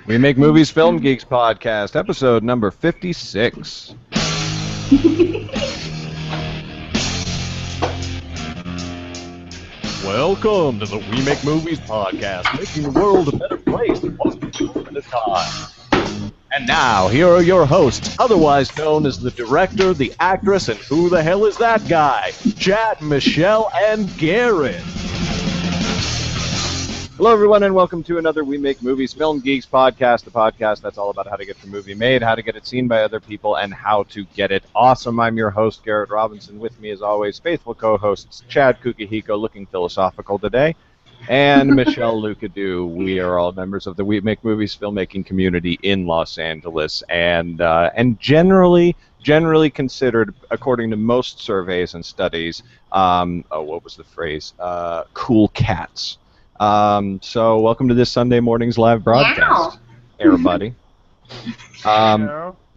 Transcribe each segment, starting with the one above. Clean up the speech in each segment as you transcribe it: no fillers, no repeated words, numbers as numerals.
We Make Movies, Film Geeks podcast, episode number 56. Welcome to the We Make Movies podcast, making the world a better place than was before at a time. And now, here are your hosts, otherwise known as the director, the actress, and who the hell is that guy? Chad, Michelle, and Garrett. Hello, everyone, and welcome to another We Make Movies, Film Geeks podcast, the podcast that's all about how to get your movie made, how to get it seen by other people, and how to get it awesome. I'm your host, Garrett Robinson. With me, as always, faithful co-hosts Chad Kukihiko, looking philosophical today, and Michelle Lucadou. We are all members of the We Make Movies filmmaking community in Los Angeles, and generally considered, according to most surveys and studies, what was the phrase? Cool cats. So welcome to this Sunday morning's live broadcast, everybody.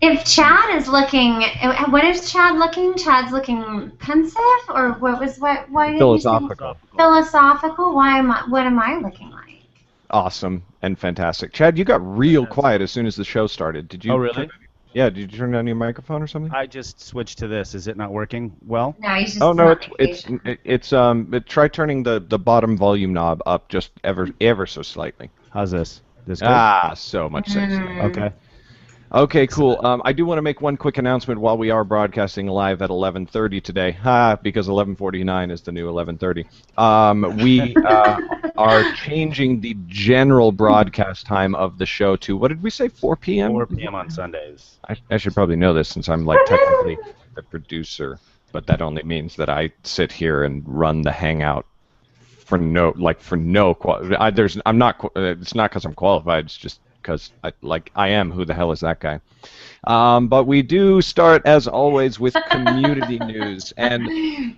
If Chad is looking, what is Chad looking? Chad's looking pensive, or why did Philosophical. you say philosophical? What am I looking like? Awesome and fantastic. Chad, you got real quiet as soon as the show started. Did you? Oh, really? Yeah, did you turn down your microphone or something? I just switched to this. Is it not working well? No, he's just try turning the bottom volume knob up just ever so slightly. How's this? This good? Ah, so much sexier. Okay. Okay, cool. I do want to make one quick announcement while we are broadcasting live at 11:30 today, because 11:49 is the new 11:30. We are changing the general broadcast time of the show to, what did we say, 4 p.m.? 4 p.m. on Sundays. I should probably know this since I'm like technically the producer, but that only means that I sit here and run the hangout for no I'm not. It's not because I'm qualified. It's just because I am. Who the hell is that guy? But we do start, as always, with community news, and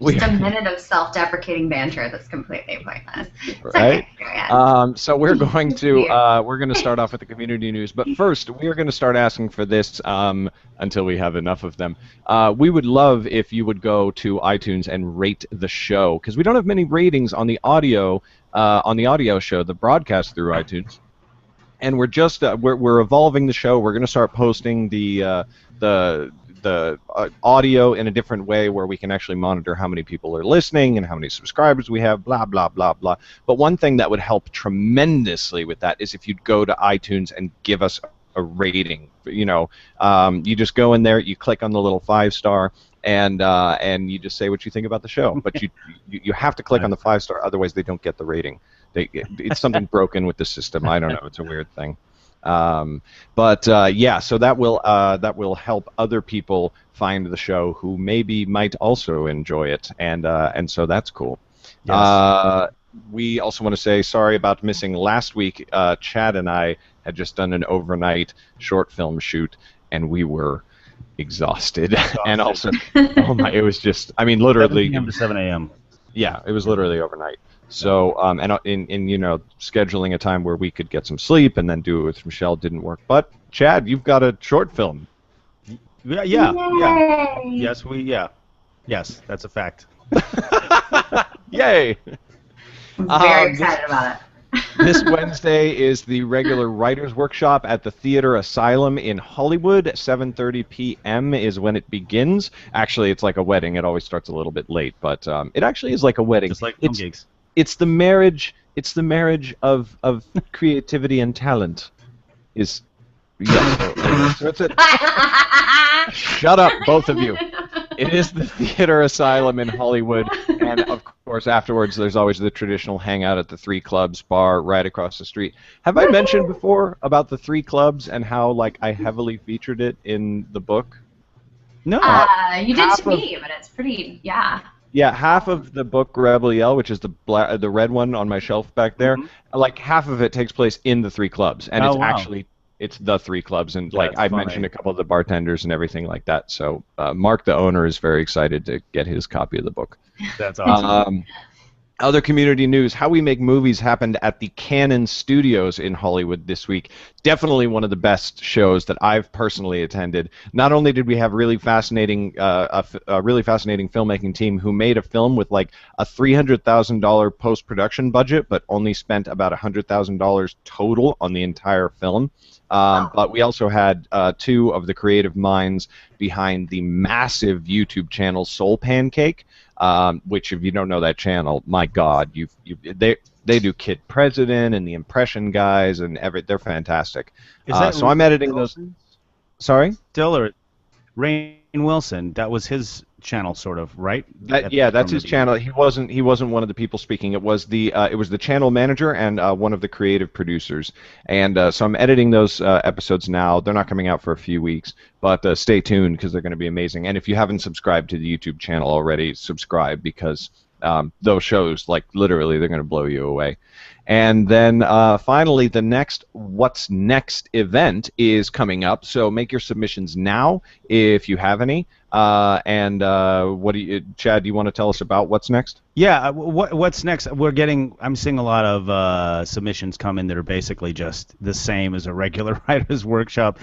just a minute of self-deprecating banter that's completely pointless. Right? Okay, so we're going to start off with the community news, but first we are going to start asking for this until we have enough of them. We would love if you would go to iTunes and rate the show, because we don't have many ratings on the audio show, the broadcast through iTunes. And we're just we're evolving the show. We're going to start posting the audio in a different way, where we can actually monitor how many people are listening and how many subscribers we have. Blah blah blah blah. But one thing that would help tremendously with that is if you'd go to iTunes and give us a rating. You just go in there, you click on the little 5-star, and you just say what you think about the show. But you have to click on the 5-star, otherwise they don't get the rating. It's something broken with the system. I don't know. It's a weird thing. So that will help other people find the show who might also enjoy it, and so that's cool. Yes. We also want to say sorry about missing last week. Chad and I had just done an overnight short film shoot, and we were exhausted. And also, it was just, literally 7 p.m. to 7 a.m. Yeah, it was literally overnight. So, in scheduling a time where we could get some sleep and then do it with Michelle didn't work. But Chad, you've got a short film. Yeah. Yes, Yes, that's a fact. Yay! I'm very excited about it. This Wednesday is the regular writers' workshop at the Theater Asylum in Hollywood. 7:30 p.m. is when it begins. Actually, it's like a wedding. It always starts a little bit late, but it actually is like a wedding. Just like Film Geeks. It's the marriage. It's the marriage of creativity and talent. So it's shut up, both of you. It is the Theater Asylum in Hollywood, and of course afterwards there's always the traditional hangout at the 3 Clubs bar right across the street. Have I mentioned before about the 3 Clubs and how I heavily featured it in the book? No. You did to me, but it's pretty, yeah. Yeah, half of the book Rebel Yell, which is the red one on my shelf back there, half of it takes place in the 3 Clubs, and it's the 3 Clubs, and I've mentioned a couple of the bartenders and everything like that. So Mark, the owner, is very excited to get his copy of the book. That's awesome. Other community news: How We Make Movies happened at the Canon Studios in Hollywood this week. definitely one of the best shows that I've personally attended. Not only did we have really fascinating, a really fascinating filmmaking team who made a film with like a $300,000 post-production budget, but only spent about $100,000 total on the entire film. But we also had two of the creative minds behind the massive YouTube channel Soul Pancake, which, if you don't know that channel, my God, they do Kid President and the Impression Guys and they're fantastic. Is that so I'm editing those. Sorry? Still, or Rainn Wilson? That was his channel, sort of, right? That's his channel. He wasn't one of the people speaking. It was the channel manager and one of the creative producers. And so I'm editing those episodes now. They're not coming out for a few weeks, but stay tuned because they're going to be amazing. And if you haven't subscribed to the YouTube channel already, subscribe because those shows, like, literally, they're going to blow you away. And then finally, the next What's Next event is coming up. So make your submissions now if you have any. And Chad, do you want to tell us about what's next? Yeah, what's next? I'm seeing a lot of submissions come in that are basically just the same as a regular writer's workshop.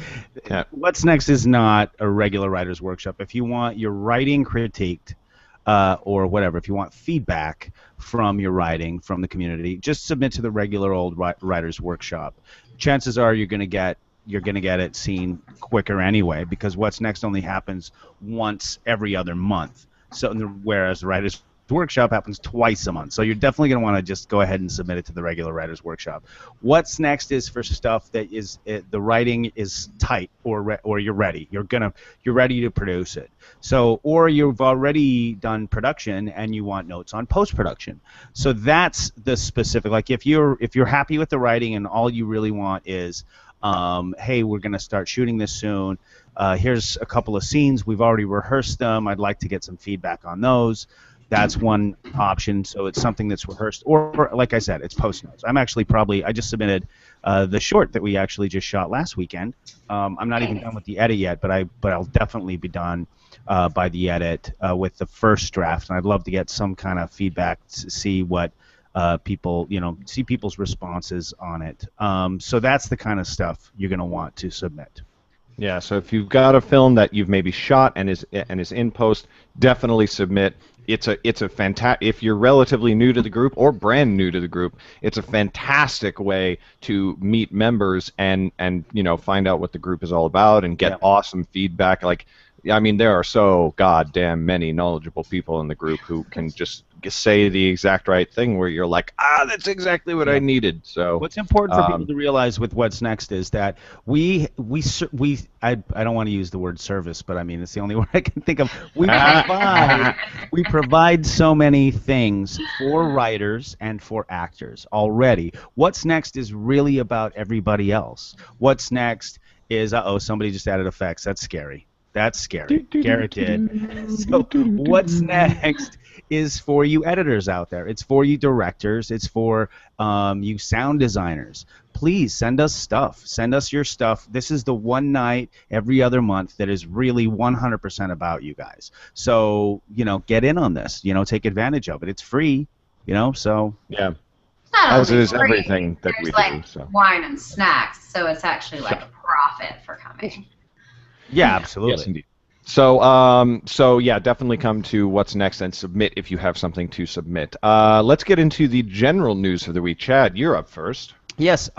Yeah. What's next is not a regular writer's workshop. If you want your writing critiqued, or whatever, if you want feedback from your writing, from the community, just submit to the regular old writer's workshop. Chances are you're going to get it seen quicker anyway, because What's Next only happens once every other month. So whereas the writer's workshop happens twice a month. So you're definitely going to want to just go ahead and submit it to the regular writer's workshop. What's Next is for stuff that is the writing is tight, or you're ready. You're ready to produce it. So, or you've already done production and you want notes on post-production. So that's the specific. Like if you're happy with the writing and all you really want is, hey, we're going to start shooting this soon. Here's a couple of scenes. We've already rehearsed them. I'd like to get some feedback on those. That's one option. So it's something that's rehearsed, or like I said, it's post notes. I just submitted the short that we actually just shot last weekend. I'm not even done with the edit yet, but I'll definitely be done by the edit with the first draft, and I'd love to get some kind of feedback to see what see people's responses on it. So that's the kind of stuff you're going to want to submit. Yeah, so if you've got a film that you've maybe shot and is in post, definitely submit. It's a fantastic. If you're relatively new to the group or brand new to the group, it's a fantastic way to meet members and find out what the group is all about and get awesome feedback. Like, I mean, there are so goddamn many knowledgeable people in the group who can just say the exact right thing where you're like, that's exactly what I needed. So what's important for people to realize with What's Next is that I don't want to use the word service, but I mean it's the only word I can think of. We provide so many things for writers and for actors already. What's Next is really about everybody else. What's Next is somebody just added effects. That's scary. That's scary. Garrett did. So What's Next is for you editors out there. It's for you directors. It's for you sound designers. Please send us stuff. Send us your stuff. This is the one night every other month that is really 100% about you guys. So, get in on this. Take advantage of it. It's free, so. Yeah. As is everything that we do. So. Wine and snacks, so it's actually like a profit for coming. Yeah, absolutely. Yes, indeed. So yeah, definitely come to What's Next and submit if you have something to submit. Let's get into the general news for the week. Chad, you're up first. Yes.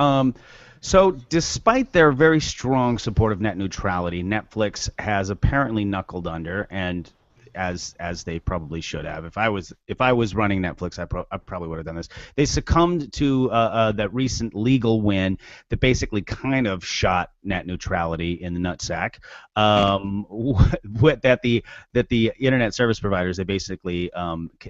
So despite their very strong support of net neutrality, Netflix has apparently knuckled under, and as they probably should have. If I was running Netflix, I probably would have done this. They succumbed to that recent legal win that basically kind of shot net neutrality in the nutsack. That the internet service providers, they basically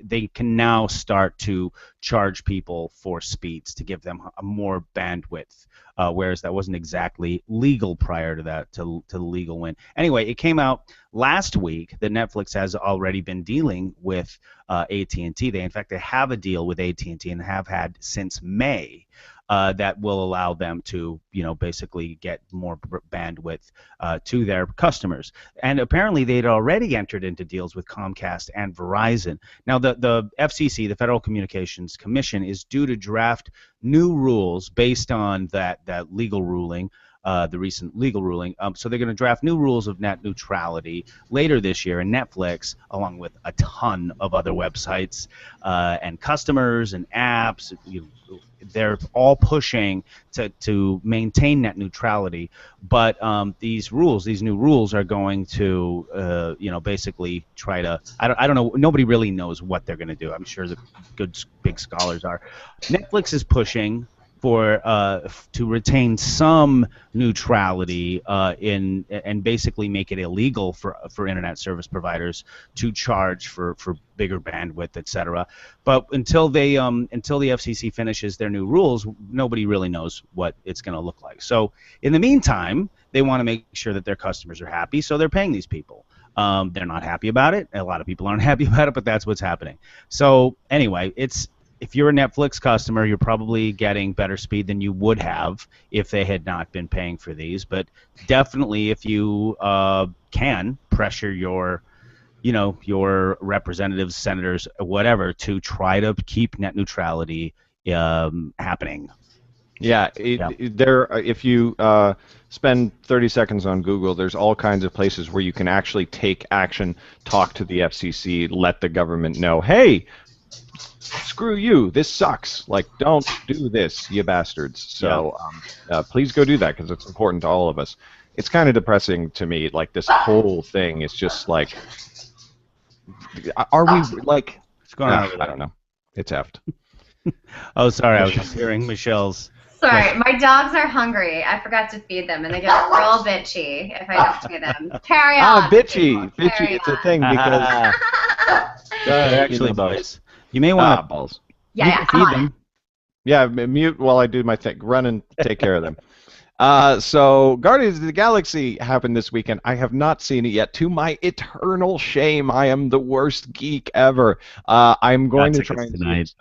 they can now start to charge people for speeds to give them a more bandwidth. Whereas that wasn't exactly legal prior to that, to the legal win. Anyway, it came out last week that Netflix has already been dealing with AT&T. In fact, they have a deal with AT&T and have had since May. that will allow them to, basically get more bandwidth to their customers. And apparently they'd already entered into deals with Comcast and Verizon. Now the FCC, the Federal Communications Commission, is due to draft new rules based on that legal ruling. The recent legal ruling. So they're going to draft new rules of net neutrality later this year, and Netflix, along with a ton of other websites and customers and apps, they're all pushing to maintain net neutrality. But these new rules are going to, basically try to. I don't know. Nobody really knows what they're going to do. I'm sure the good big scholars are. Netflix is pushing for to retain some neutrality and basically make it illegal for internet service providers to charge for bigger bandwidth, etc. But until the FCC finishes their new rules, nobody really knows what it's going to look like. So in the meantime, they want to make sure that their customers are happy, so they're paying these people. They're not happy about it. A lot of people aren't happy about it, but that's what's happening. So anyway, if you're a Netflix customer, you're probably getting better speed than you would have if they had not been paying for these. But definitely, if you can pressure your representatives, senators, whatever, to try to keep net neutrality happening. Yeah, if you spend 30 seconds on Google, there's all kinds of places where you can actually take action, talk to the FCC, let the government know, hey, screw you, this sucks, like, don't do this, you bastards. So please go do that, because it's important to all of us. It's kind of depressing to me, like, this whole thing is just like, are we, like, what's going on? I don't know. It's effed. Oh, sorry, I was just hearing Michelle's. Sorry, my dogs are hungry. I forgot to feed them, and they get real bitchy if I don't feed them. Carry on. Bitchy. It's a thing, because... actually, boys. You may want to balls. Yeah, feed them. Yeah, mute while I do my thing. Run and take care of them. So Guardians of the Galaxy happened this weekend. I have not seen it yet. To my eternal shame, I am the worst geek ever. I'm going to try and tonight.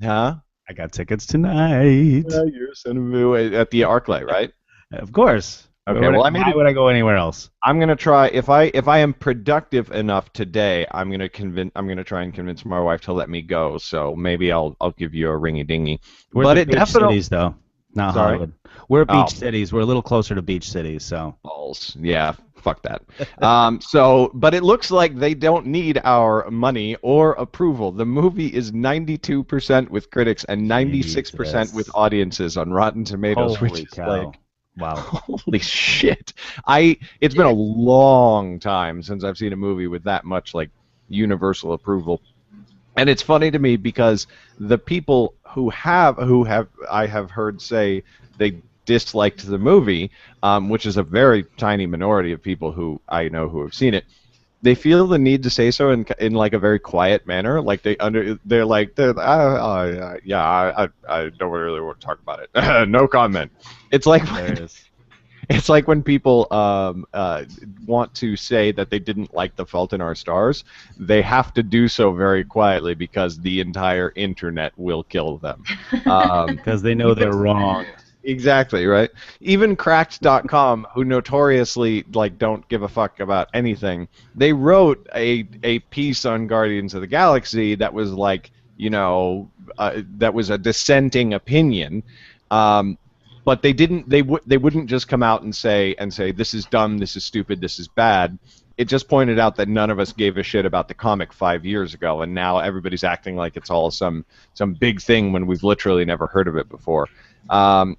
Huh? I got tickets tonight. You're a son of a at the ArcLight, right? Of course. Okay. Why would I go anywhere else? I'm gonna try. If I am productive enough today, I'm gonna try and convince my wife to let me go. So maybe I'll give you a ringy dingy. But it definitely cities though. Not Sorry? Hollywood. We're beach cities. We're a little closer to beach cities, so. Balls. Yeah. Fuck that. But it looks like they don't need our money or approval. The movie is 92% with critics and 96% with audiences on Rotten Tomatoes, Holy which is cow. like, wow. Holy shit. It's been a long time since I've seen a movie with that much like universal approval. And it's funny to me because the people who I have heard say they disliked the movie, which is a very tiny minority of people who I know who have seen it, they feel the need to say so in like a very quiet manner. Like I don't really want to talk about it. No comment. It's like it's like when people want to say that they didn't like The Fault in Our Stars, they have to do so very quietly because the entire internet will kill them. Because they know they're wrong. Exactly, right? Even Cracked.com, who notoriously like don't give a fuck about anything, they wrote a piece on Guardians of the Galaxy that was like, that was a dissenting opinion. But they wouldn't just come out and say this is dumb, this is stupid, this is bad. It just pointed out that none of us gave a shit about the comic 5 years ago, and now everybody's acting like it's all some big thing when we've literally never heard of it before.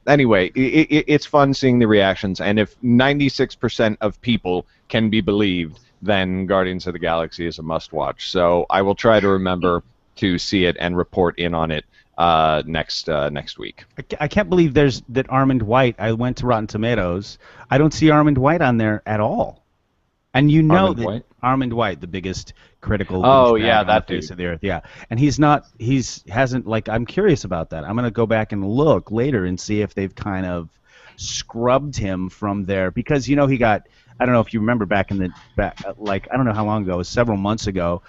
Anyway, it's fun seeing the reactions, and if 96% of people can be believed, then Guardians of the Galaxy is a must-watch. So I will try to remember to see it and report in on it next week. I can't believe that Armand White. I went to Rotten Tomatoes. I don't see Armand White on there at all. And Armand White, the biggest critical that on the face of the earth, yeah. And hasn't like, I'm curious about that. I'm gonna go back and look later and see if they've kind of scrubbed him from there, because he got, I don't know if you remember back I don't know how long ago, it was several months ago,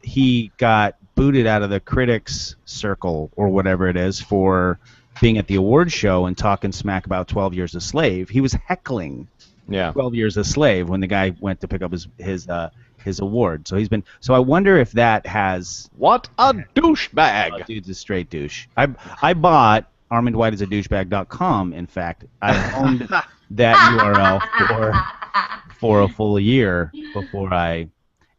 he got booted out of the critics circle or whatever it is for being at the award show and talking smack about 12 Years a Slave. He was heckling 12 Years a Slave when the guy went to pick up his award. So he's been. So I wonder if that has. What a douchebag! Oh, dude's a straight douche. I bought ArmandWhiteIsADouchebag.com. In fact, I owned that URL for a full year before I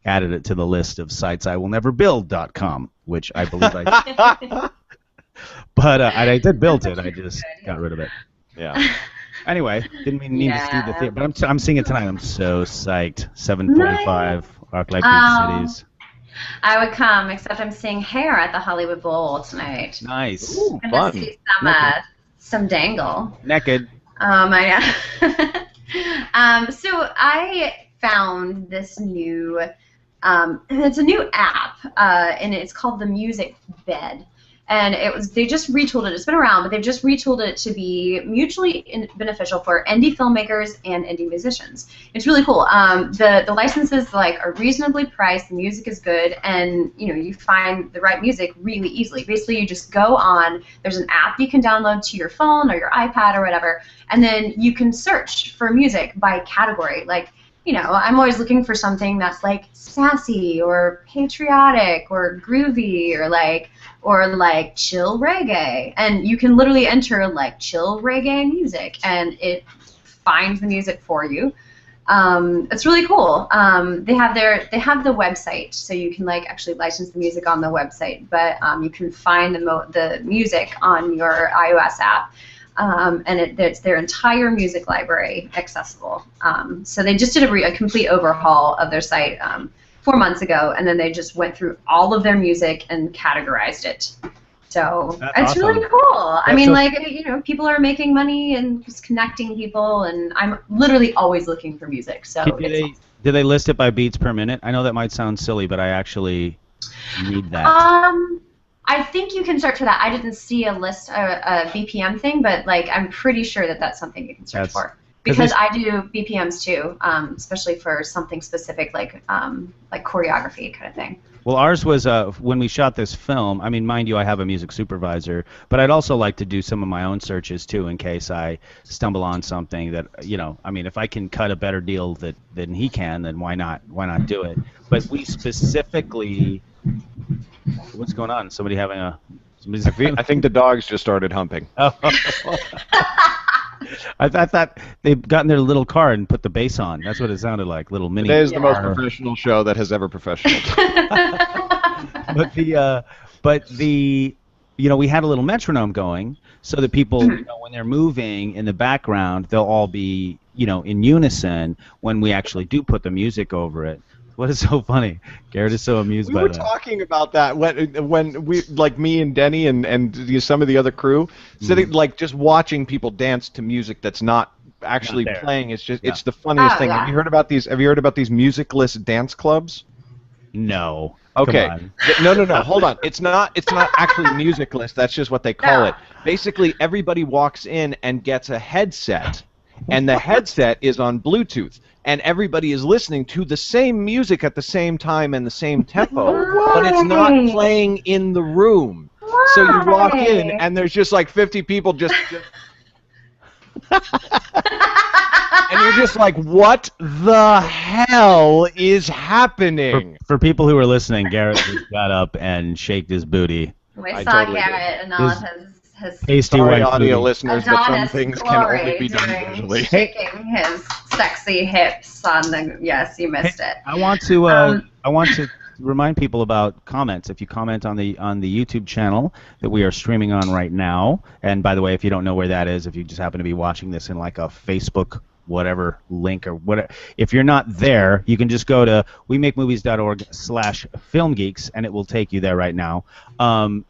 added it to the list of sites I will never build.com, which I believe I. But I did build it. I just got rid of it. Yeah. Anyway, didn't mean to see the theater, but I'm seeing it tonight. I'm so psyched. 7:45, ArcLight Beach Cities. I would come, except I'm seeing Hair at the Hollywood Bowl tonight. Nice. Ooh, I'm fun. gonna see some dangle. Naked. I so I found this new. It's a new app, and it's called the Music Bed. And they just retooled it. It's been around, but they've just retooled it to be mutually beneficial for indie filmmakers and indie musicians. It's really cool. The licenses are reasonably priced. The music is good, and you find the right music really easily. Basically, you just go on. There's an app you can download to your phone or your iPad or whatever, and then you can search for music by category. I'm always looking for something that's sassy or patriotic or groovy or chill reggae, and you can literally enter chill reggae music, and it finds the music for you. It's really cool. They have the website, so you can actually license the music on the website, but you can find the music on your iOS app. And it's their entire music library accessible. So they just did a complete overhaul of their site 4 months ago, and then they just went through all of their music and categorized it. So it's awesome. Really cool. I mean, people are making money and just connecting people, and I'm literally always looking for music. So do they list it by beats per minute? I know that might sound silly, but I actually need that. I think you can search for that. I didn't see a list, a BPM thing, but I'm pretty sure that that's something you can search for. Because I do BPMs too, especially for something specific like choreography kind of thing. Well, ours was when we shot this film. I mean, mind you, I have a music supervisor, but I'd also like to do some of my own searches too, in case I stumble on something that I mean, if I can cut a better deal than he can, then why not? Why not do it? But we specifically. What's going on? Somebody having a? I think the dogs just started humping. Oh. I thought they'd gotten their little car and put the bass on. That's what it sounded like, little mini. Today is the most professional show that has ever professional. but the we had a little metronome going so that people, when they're moving in the background, they'll all be, in unison when we actually do put the music over it. What is so funny? Garrett is so amused by that. We were talking about that when we, me and Denny and some of the other crew, sitting just watching people dance to music that's not actually playing. It's just it's the funniest thing. Yeah. Have you heard about these Musicless dance clubs? No. Okay. No. Hold on. It's not actually Musicless. That's just what they call it. Basically, everybody walks in and gets a headset, and the headset is on Bluetooth. And everybody is listening to the same music at the same time and the same tempo, but it's not playing in the room. Why? So you walk in, and there's just 50 people just and you're just like, what the hell is happening? For people who are listening, Garrett just got up and shaked his booty. We saw Garrett and all of his pasty white booty. audio listeners, but some things can only be done visually. Shaking his sexy hips on the. Yes, you missed it. I want to remind people about comments. If you comment on the YouTube channel that we are streaming on right now, and by the way, if you don't know where that is, if you just happen to be watching this in a Facebook whatever link or whatever, if you're not there, you can just go to wemakemovies.org/Film Geeks, and it will take you there right now.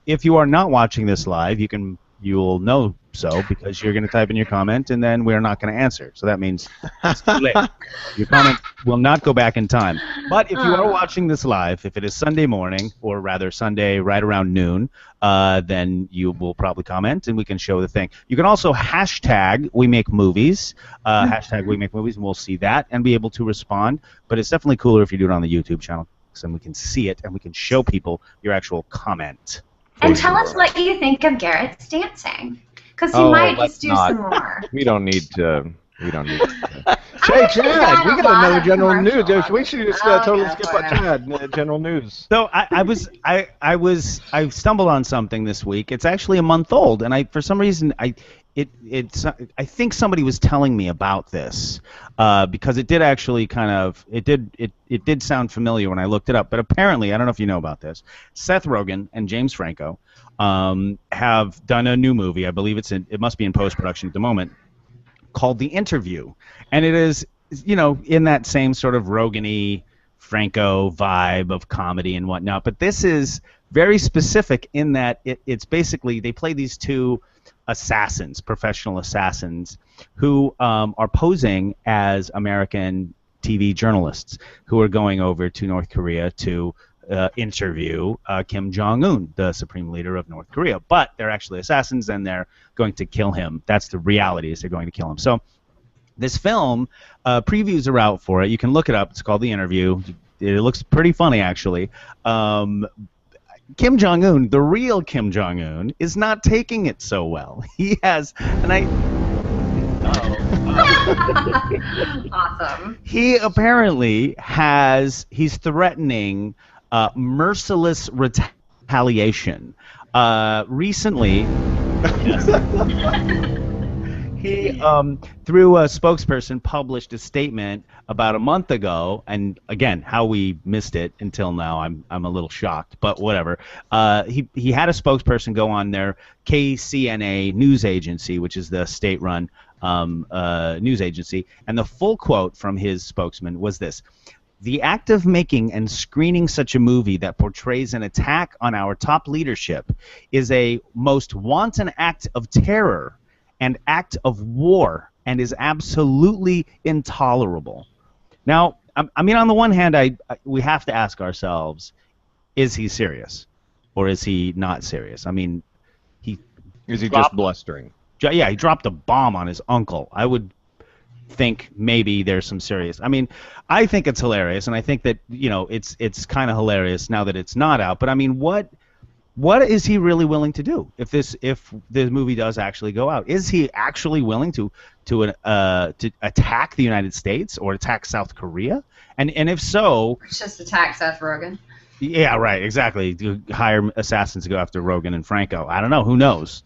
If you are not watching this live, you'll know so because you're going to type in your comment, and then we're not going to answer. So that means it's too late. Your comment will not go back in time. But if you are watching this live, if it is Sunday morning, or rather Sunday right around noon, then you will probably comment, and we can show the thing. You can also hashtag WeMakeMovies, hashtag WeMakeMovies, and we'll see that and be able to respond. But it's definitely cooler if you do it on the YouTube channel, and we can see it, and we can show people your actual comment. And tell us what you think of Garrett's dancing. Because he might just do not. some more. We don't need to. We don't need to. Hey, Chad, we got another general news. We should just totally skip on Chad. General news. So I stumbled on something this week. It's actually a month old, and for some reason I think somebody was telling me about this because it did actually it did sound familiar when I looked it up. But apparently, I don't know if you know about this. Seth Rogen and James Franco have done a new movie. I believe it must be in post-production at the moment, called The Interview, and it is, in that same sort of Rogen-y, Franco vibe of comedy and whatnot. But this is very specific in that it's basically they play these two assassins, professional assassins, who are posing as American TV journalists who are going over to North Korea to interview Kim Jong-un, the supreme leader of North Korea. But they're actually assassins, and they're going to kill him. That's the reality, is they're going to kill him. So this film, previews are out for it. You can look it up. It's called The Interview. It looks pretty funny, actually. Kim Jong-un, the real Kim Jong-un, is not taking it so well. He has, Awesome. He apparently he's threatening merciless retaliation. Recently, he, through a spokesperson, published a statement about a month ago, and again, how we missed it until now, I'm a little shocked, but whatever. He had a spokesperson go on their KCNA news agency, which is the state-run news agency, and the full quote from his spokesman was this: "The act of making and screening such a movie that portrays an attack on our top leadership is a most wanton act of terror and act of war, and is absolutely intolerable." Now, I mean, on the one hand, we have to ask ourselves, is he serious, or is he not serious? I mean, is he just blustering? Yeah, he dropped a bomb on his uncle. I would think maybe there's some serious. I mean, I think it's hilarious, and I think that it's kind of hilarious now that it's not out. But I mean, what is he really willing to do if the movie does actually go out? Is he actually willing to attack the United States or attack South Korea? And if so, it's just attack Seth Rogen. Yeah, right, exactly. To hire assassins to go after Rogen and Franco. I don't know. Who knows?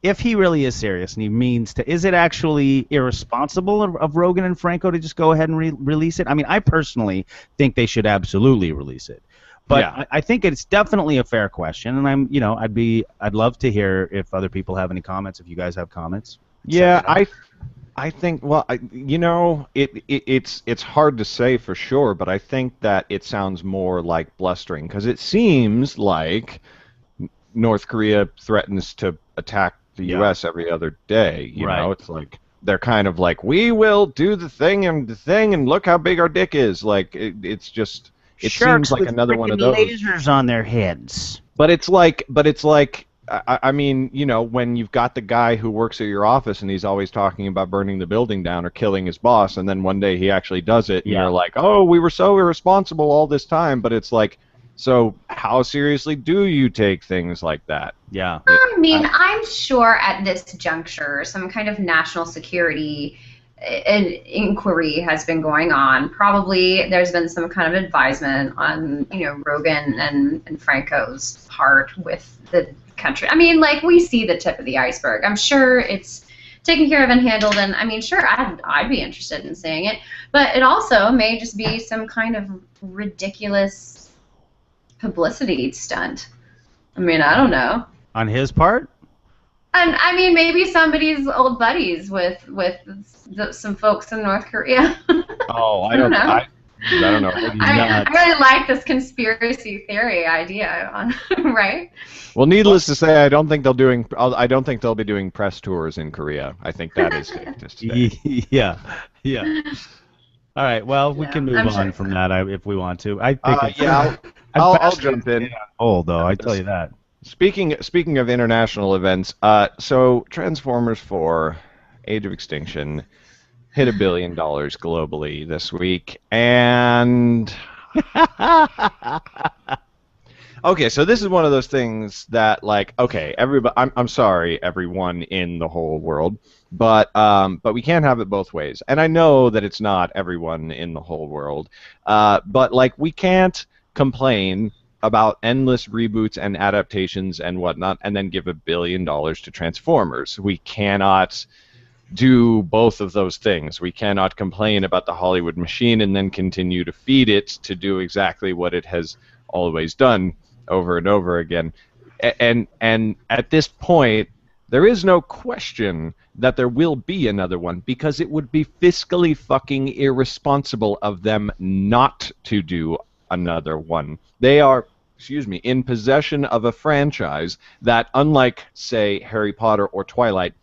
If he really is serious and he means to, is it actually irresponsible of Rogen and Franco to just go ahead and release it? I mean, I personally think they should absolutely release it. But yeah. I think it's definitely a fair question, and I'd love to hear if other people have any comments. If you guys have comments. Yeah, I think, well, it's hard to say for sure, but I think that it sounds more like blustering, because it seems like North Korea threatens to attack the U.S. every other day. You know, it's like they're kind of like, we will do the thing and look how big our dick is. Like it's just. It Sharks seems like with another one of those lasers on their heads. But it's like, I mean, when you've got the guy who works at your office and he's always talking about burning the building down or killing his boss, and then one day he actually does it, and you're like, oh, we were so irresponsible all this time. But it's like, so how seriously do you take things like that? Yeah. I mean, I'm sure at this juncture, some kind of national security an inquiry has been going on. Probably there's been some kind of advisement on, Rogen and Franco's part with the country. I mean, like, we see the tip of the iceberg. I'm sure it's taken care of and handled, and I mean, sure, I'd be interested in seeing it, but it also may just be some kind of ridiculous publicity stunt. I mean, I don't know. On his part? And I mean, maybe somebody's old buddies with some folks in North Korea. Oh, I don't know. I don't know. I really like this conspiracy theory idea, right? Well, needless to say, I don't think they'll be doing press tours in Korea. I think that is safe to say. Yeah. All right. Well, we can move on from that if we want to. I think I'll jump in. Old though, I tell you that. Speaking of international events, so Transformers 4, Age of Extinction, hit $1 billion globally this week, and Okay, so this is one of those things that, like, okay, everybody, I'm sorry, everyone in the whole world, but we can't have it both ways. And I know that it's not everyone in the whole world, but like, we can't complain about endless reboots and adaptations and whatnot, and then give $1 billion to Transformers. We cannot do both of those things. We cannot complain about the Hollywood machine and then continue to feed it to do exactly what it has always done over and over again. And at this point, there is no question that there will be another one, because it would be fiscally fucking irresponsible of them not to do another one. They are, excuse me, in possession of a franchise that, unlike, say, Harry Potter or Twilight,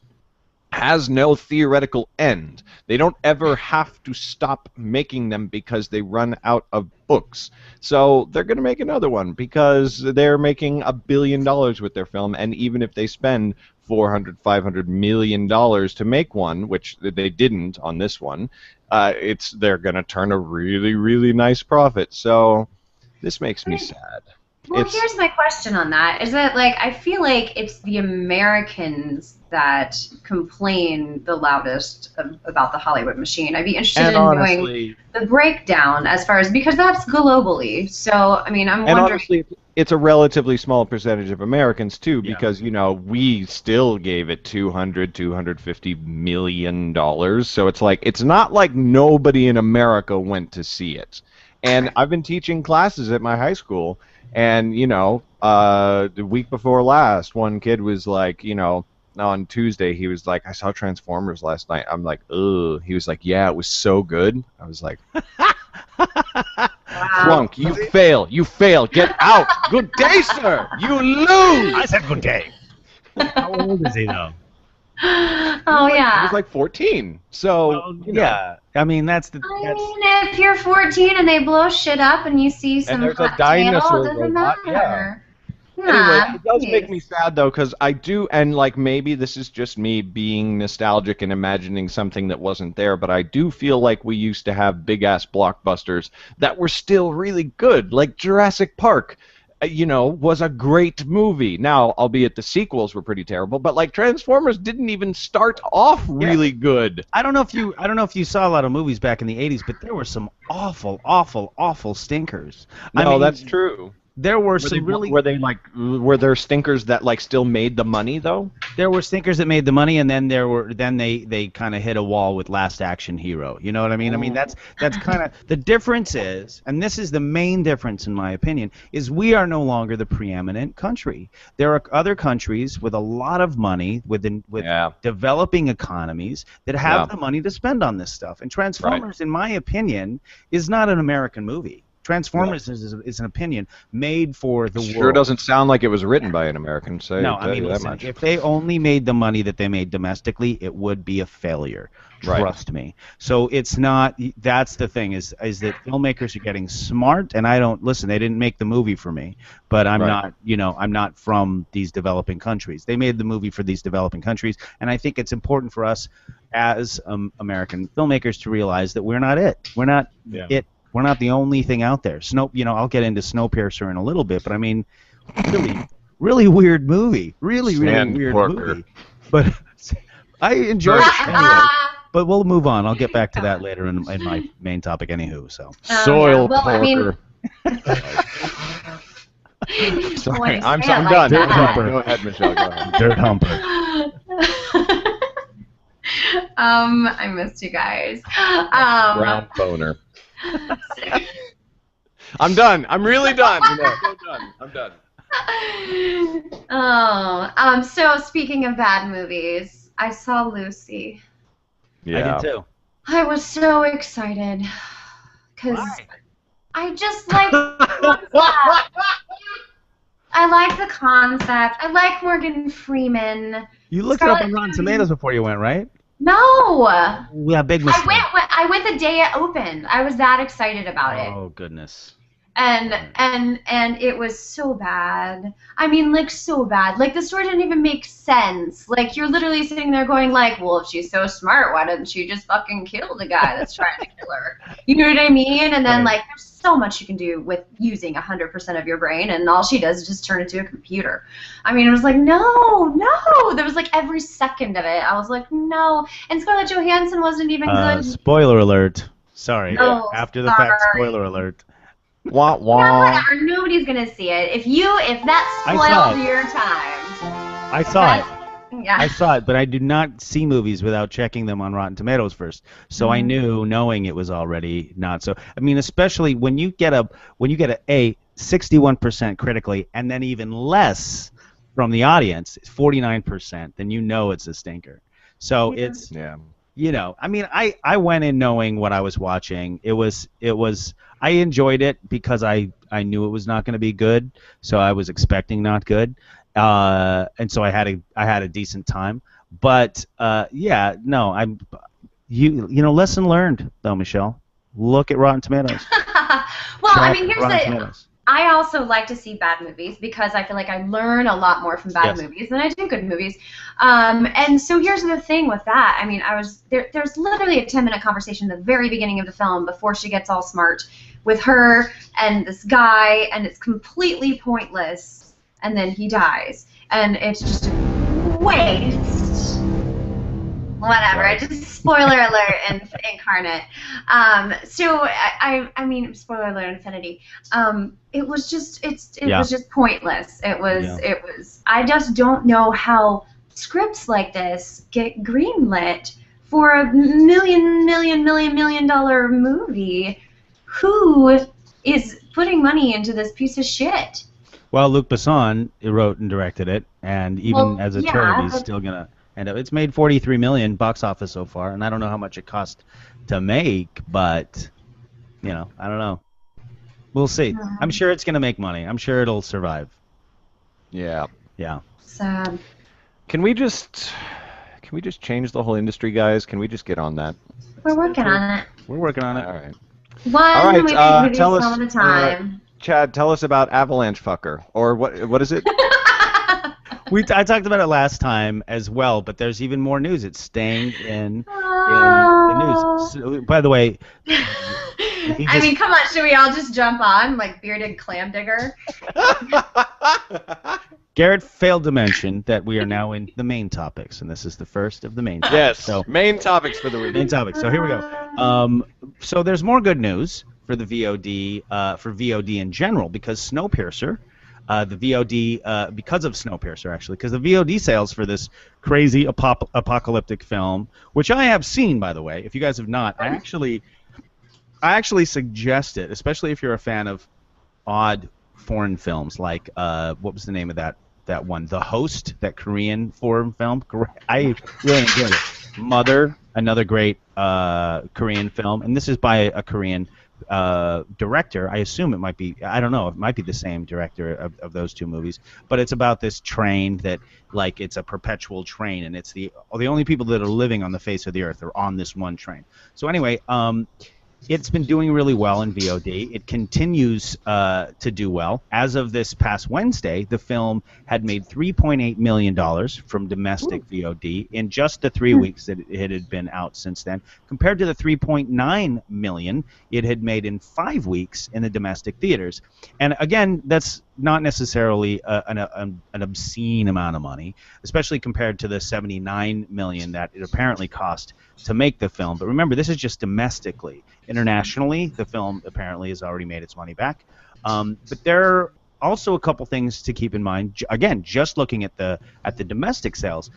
has no theoretical end. They don't ever have to stop making them because they run out of books. So they're going to make another one because they're making $1 billion with their film, and even if they spend $400-500 million to make one, which they didn't on this one, they're going to turn a really, really nice profit. So this makes me sad. Well, here's my question on that. Is that, like, I feel like it's the Americans that complain the loudest about the Hollywood machine. I'd be interested in knowing the breakdown as far as, because that's globally. So, I mean, I'm wondering. And honestly, it's a relatively small percentage of Americans, too, because, you know, we still gave it $250 million. So it's like, it's not like nobody in America went to see it. And I've been teaching classes at my high school, and, you know, the week before last, one kid was like, you know, on Tuesday, he was like, I saw Transformers last night. I'm like, ugh. He was like, yeah, it was so good. I was like, Flunk, you fail. You fail. Get out. Good day, sir. You lose. I said good day. How old is he, though? Oh, yeah. He was like 14. So, well, yeah. I mean, that's the. I mean, if you're 14 and they blow shit up and you see some hot tail, it doesn't matter. Anyway, it does make me sad, though, because I do, and, like, maybe this is just me being nostalgic and imagining something that wasn't there, but I do feel like we used to have big-ass blockbusters that were still really good, like Jurassic Park. You know, was a great movie. Now, albeit the sequels were pretty terrible, but like Transformers didn't even start off really good. I don't know if you saw a lot of movies back in the 80s, but there were some awful stinkers. No, I mean, that's true. There were some were there stinkers that like still made the money though? There were stinkers that made the money, and then they kind of hit a wall with Last Action Hero. You know what I mean? I mean that's kind of the difference is, and this is the main difference in my opinion, is we are no longer the preeminent country. There are other countries with a lot of money with developing economies that have the money to spend on this stuff. And Transformers, in my opinion, is not an American movie. Transformers is an opinion made for the world. Sure doesn't sound like it was written by an American. No, I mean, listen, if they only made the money that they made domestically, it would be a failure. Trust me. So it's not. That's the thing is that filmmakers are getting smart, and I don't listen. They didn't make the movie for me, but I'm not. You know, I'm not from these developing countries. They made the movie for these developing countries, and I think it's important for us as American filmmakers to realize that we're not it. We're not it. We're not the only thing out there. I'll get into Snowpiercer in a little bit, but I mean, really weird movie. Really weird movie. But I enjoyed it anyway. But we'll move on. I'll get back to that later in my main topic anywho. So soil porker. Sorry, I'm done. Dirt humper. Go ahead, Michelle. Go ahead. Dirt humper. I missed you guys. Brown boner. I'm done. I'm really done. I'm done. So speaking of bad movies, I saw Lucy. Yeah. I did too. I was so excited because I just like the concept. I like the concept. I like Morgan Freeman. You looked it up on Rotten Tomatoes before you went, right? No. Yeah, big mistake. I went the day it opened. I was that excited about it. Oh goodness. And it was so bad. I mean, like, so bad. Like, the story didn't even make sense. Like, you're literally sitting there going, like, well, if she's so smart, why didn't she just fucking kill the guy that's trying to kill her? You know what I mean? And then, like, there's so much you can do with using 100% of your brain, and all she does is just turn into a computer. I mean, it was like, no. There was, like, every second of it. I was like, no. And Scarlett Johansson wasn't even good. Spoiler alert. Sorry. Oh, After the fact, spoiler alert. Wah, wah. Yeah, whatever. Nobody's gonna see it. If that spoiled your time. I saw it. Yeah. I saw it, but I do not see movies without checking them on Rotten Tomatoes first. So I knew, knowing it was already not so. I mean, especially when you get a 61% critically, and then even less from the audience, 49%, then you know it's a stinker. So it's. Yeah. You know, I mean, I went in knowing what I was watching. It was I enjoyed it because I knew it was not going to be good, so I was expecting not good, and so I had a decent time. But yeah, no, you know, lesson learned though, Michelle. Look at Rotten Tomatoes. Well, I mean, here's the. I also like to see bad movies because I feel like I learn a lot more from bad movies than I do good movies. And so here's the thing with that. I mean, there's literally a 10-minute conversation at the very beginning of the film before she gets all smart with her and this guy, and it's completely pointless. And then he dies, and it's just a waste. Whatever, just spoiler alert incarnate. So I mean, spoiler alert infinity. It was just was just pointless. It was. I just don't know how scripts like this get greenlit for a million dollar movie. Who is putting money into this piece of shit? Well, Luc Besson wrote and directed it, and even as a turd, he's still gonna. And it's made $43 million box office so far, and I don't know how much it cost to make, but you know, I don't know. We'll see. I'm sure it's gonna make money. I'm sure it'll survive. Yeah. Yeah. Sad. Can we just change the whole industry, guys? Can we just get on that? We're working on it. We're working on it. All right. One movie tell us, at a time. Chad, tell us about Avalanche Fucker, or what is it? I talked about it last time as well, but there's even more news. It's staying in the news. So, by the way, I mean, come on, should we all just jump on like bearded clam digger? Garrett failed to mention that we are now in the main topics, and this is the first of the main topics. Yes, so, main topics for the week. Main topics. So here we go. So there's more good news for the VOD, for VOD in general, because Snowpiercer, the VOD, because of Snowpiercer actually, because the VOD sales for this crazy apocalyptic film, which I have seen, by the way. If you guys have not, I actually suggest it, especially if you're a fan of odd foreign films, like what was the name of that one, The Host, that Korean foreign film. I really enjoyed it. Mother, another great Korean film, and this is by a Korean director. I assume it might be, I don't know, it might be the same director of those two movies, but it's about this train that, like, it's a perpetual train, and it's the only people that are living on the face of the earth are on this one train. So anyway, it's been doing really well in VOD. It continues to do well. As of this past Wednesday, the film had made $3.8 million from domestic VOD in just the 3 weeks that it had been out since then, compared to the $3.9 million it had made in 5 weeks in the domestic theaters. And again, that's not necessarily an obscene amount of money, especially compared to the $79 million that it apparently cost to make the film. But remember, this is just domestically. Internationally, the film apparently has already made its money back. But there are also a couple things to keep in mind. Again, just looking at the domestic sales,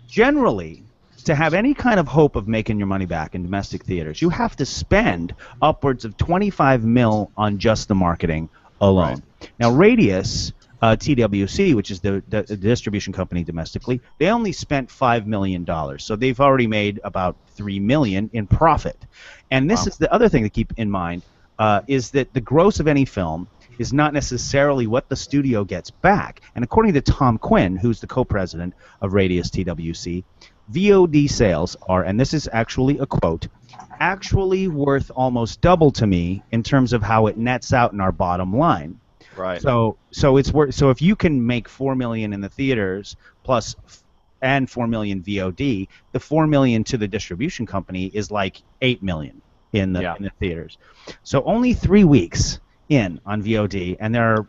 generally, to have any kind of hope of making your money back in domestic theaters, you have to spend upwards of $25 million on just the marketing alone. Right. Now, Radius, TWC, which is the distribution company domestically, they only spent $5 million, so they've already made about $3 million in profit. And this is the other thing to keep in mind, is that the gross of any film is not necessarily what the studio gets back. And according to Tom Quinn, who's the co-president of Radius TWC, VOD sales are, and this is actually a quote, actually worth almost double to me in terms of how it nets out in our bottom line. Right. So it's worth. So if you can make $4 million in the theaters plus and $4 million VOD, the $4 million to the distribution company is like $8 million in the theaters. So only 3 weeks in on VOD, and there are,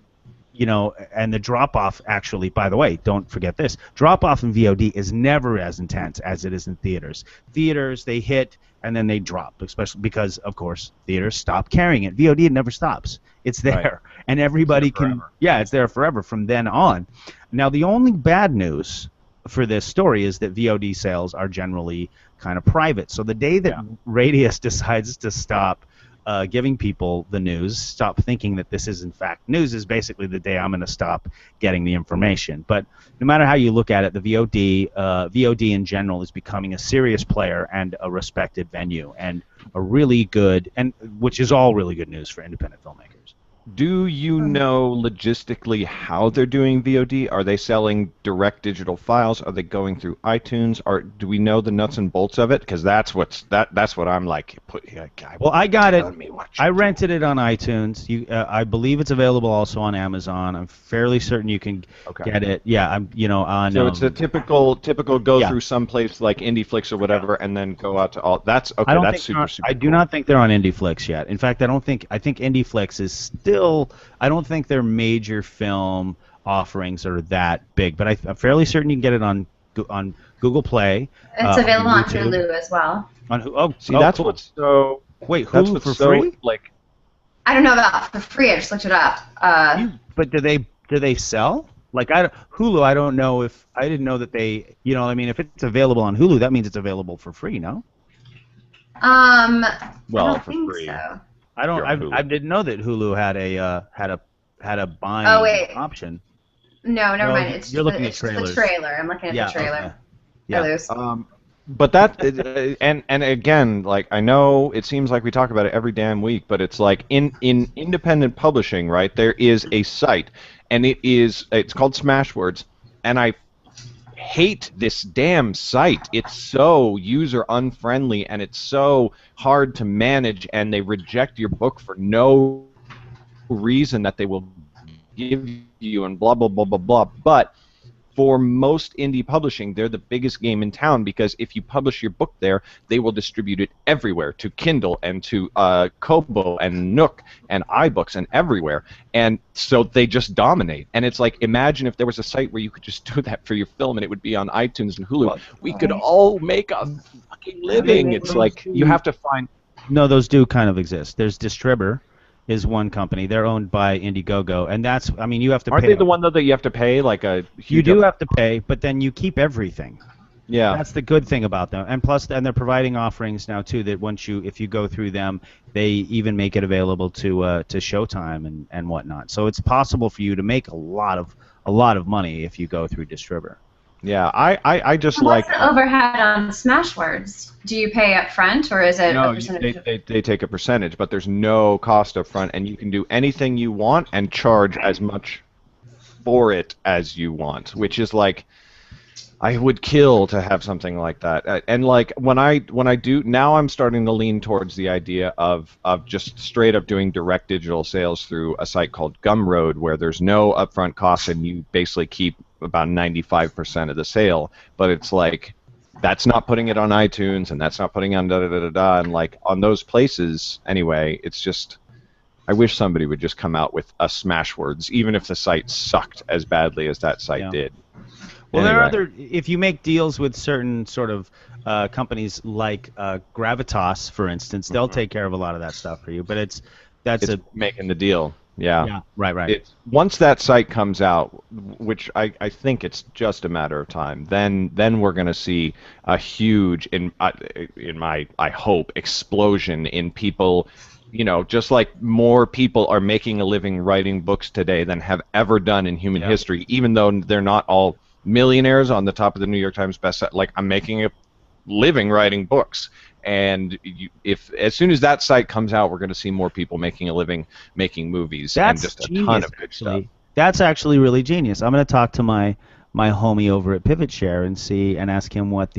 and the drop off actually, by the way, don't forget this, drop off in VOD is never as intense as it is in theaters. Theaters, they hit and then they drop, especially because, of course, theaters stop carrying it. VOD, it never stops. It's there, right. And everybody can, it's there forever from then on. Now, the only bad news for this story is that VOD sales are generally kind of private. So the day that Radius decides to stop giving people the news, stop thinking that this is in fact news, is basically the day I'm going to stop getting the information. But no matter how you look at it, the VOD in general is becoming a serious player and a respected venue, and a really good, and which is all really good news for independent filmmakers. Do you know logistically how they're doing VOD? Are they selling direct digital files? Are they going through iTunes? Or do we know the nuts and bolts of it? Because that's what I'm like. Well, I got it. I rented it on iTunes. I believe it's available also on Amazon. I'm fairly certain you can get it. Yeah, I'm. On. So it's a typical go through some place like IndieFlix or whatever, and then go out to all. That's okay. That's super. I do not think they're on IndieFlix yet. In fact, I think IndieFlix is still. I don't think their major film offerings are that big, but I'm fairly certain you can get it on Google Play. It's available on Hulu as well. That's cool. What's so. Wait, Hulu for free? Like, I don't know about for free. I just looked it up. But do they sell? Like Hulu, I don't know if I didn't know that they. If it's available on Hulu, that means it's available for free, no? Well, I don't think free. So. I didn't know that Hulu had a buying option. No, never mind. It's you're looking at the trailers. trailer. I'm looking at the trailer. Okay. Yeah. But that and again, like, I know it seems like we talk about it every damn week, but it's like in independent publishing, right? There is a site, and it's called Smashwords, and I hate this damn site. It's so user unfriendly, and it's so hard to manage, and they reject your book for no reason that they will give you, and blah blah blah blah blah. But for most indie publishing, they're the biggest game in town, because if you publish your book there, they will distribute it everywhere, to Kindle and to Kobo and Nook and iBooks and everywhere. And so they just dominate. And it's like, imagine if there was a site where you could just do that for your film and it would be on iTunes and Hulu. We could all make a fucking living. It's like, you have to find... No, those do kind of exist. There's Distribber. Is one company. They're owned by Indiegogo, and that's, you have to pay. Aren't they the one, though, that you have to pay, like a huge... You do have to pay, but then you keep everything. Yeah. That's the good thing about them. And plus, and they're providing offerings now, too, that if you go through them, they even make it available to Showtime and whatnot. So it's possible for you to make a lot of money if you go through Distribber. Yeah, I just like... What's the overhead on Smashwords? Do you pay up front, or is it a percentage? They take a percentage, but there's no cost up front, and you can do anything you want and charge as much for it as you want, which is like... I would kill to have something like that. And like when I do now, I'm starting to lean towards the idea of just straight up doing direct digital sales through a site called Gumroad, where there's no upfront costs and you basically keep about 95% of the sale. But it's like, that's not putting it on iTunes, and that's not putting on da-da-da-da-da, and like on those places anyway, it's just, I wish somebody would just come out with a Smashwords, even if the site sucked as badly as that site did. Well, there are other. If you make deals with certain sort of companies like Gravitas, for instance, they'll take care of a lot of that stuff for you. But it's making the deal. Yeah. Yeah. Right. Once that site comes out, which I think it's just a matter of time, then we're going to see a huge, in my I hope, explosion in people. Just like more people are making a living writing books today than have ever done in human history, even though they're not all millionaires on the top of the New York Times bestseller. Like, I'm making a living writing books, and if as soon as that site comes out, we're going to see more people making a living making movies. That's and just genius, a ton of good stuff. That's actually really genius. I'm going to talk to my my homie over at Pivot Share and ask him what